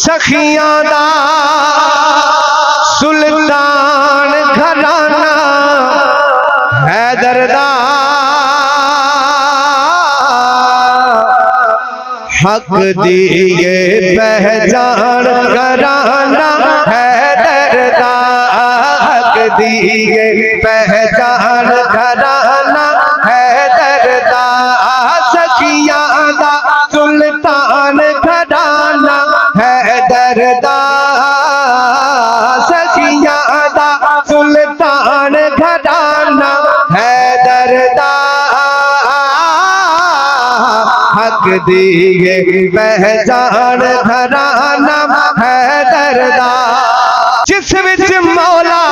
सखियां दा सुल्तान घराना हैदर दा हक दिए पहचान घराना हैदर दा हक दिए पहचान घराना हैदर दा सखियां दा सुल्तान घराना हैदर दा सखियां दा सुल्तान घराना हैदर दा हक दिए पहचान घराना हैदर दा जिस विच मौला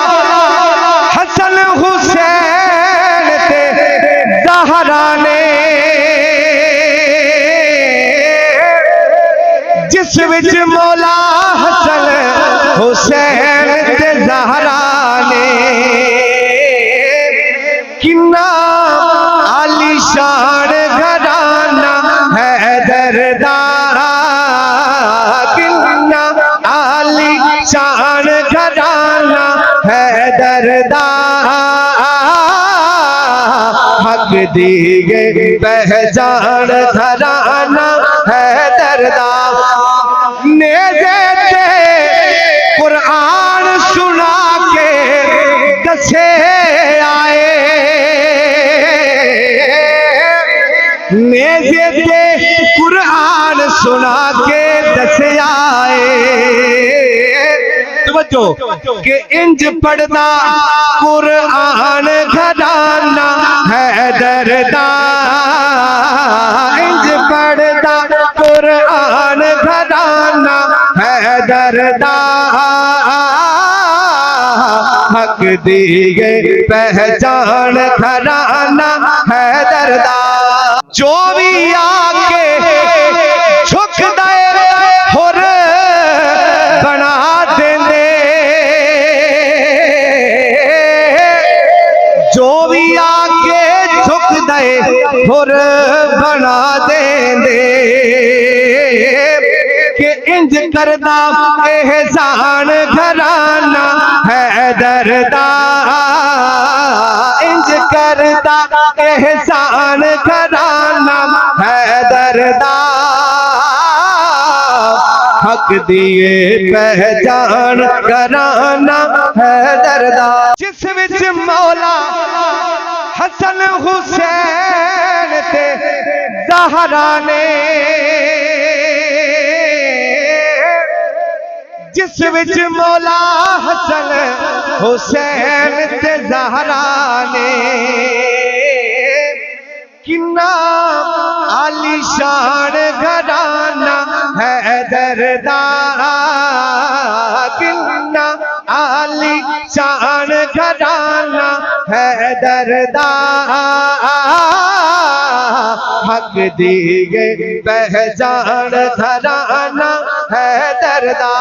हसन हुसैन ते ज़हरा ने जिस विच मौला हसन हुसैन ते ज़हरा ने किन्ना आलीशान घराना हैदर दा किन्ना आलीशान घराना हैदर दा हक दिए पहचान घराना हैदर दा नेज़े ते कुरान सुना के दसे आए नेज़े ते कुरान सुना के दसे आए कि इंज पढ़दा कुरान घराना हैदर दा इंज पढ़दा कुरान घराना हैदर दा हक दिए पहचान घराना हैदर दा जो भी आके झुकदा हुर बना देंदे जो भी आके झुकदा हुर बना देंदे कि इंज करदा एहसान घराना हैदर दा इंज करदा एहसान घराना हैदर दा हक दिए पहचान घराना हैदर दा जिस विच मौला हसन हुसैन ते ज़हरा ने जिस विच मौला हसन हुसैन ते ज़हरा ने किन्ना आलीशान घराना हैदर दा किन्ना आलीशान घराना हैदर दा हक दिए पहचान घराना हैदर दा।